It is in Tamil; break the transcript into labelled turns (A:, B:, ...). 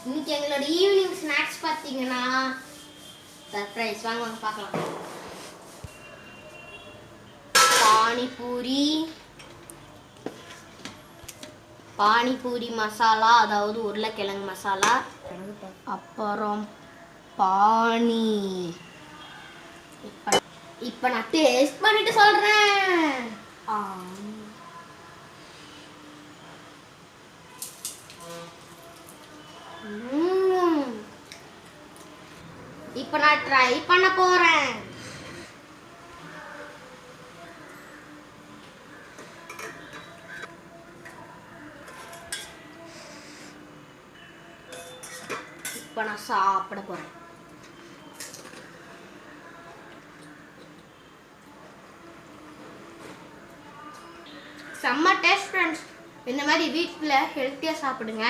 A: இன்னைக்கு எங்களோட ஈவினிங் ஸ்நாக்ஸ் பார்த்தீங்கன்னா சர்ப்ரைஸ். வாங்க வாங்க பார்க்கலாம். பானிபூரி மசாலா, அதாவது உருளைக்கிழங்கு மசாலா. அப்புறம் பானி. இப்போ நான் டேஸ்ட் பண்ணிட்டு சொல்றேன். இப்போ நான் ட்ரை பண்ண போறேன். இப்போ நான் சாப்பிட போறேன். செம்ம டேஸ்ட் ஃப்ரெண்ட்ஸ். இந்த மாதிரி வீட்டில் ஹெல்த்தியாக சாப்பிடுங்க.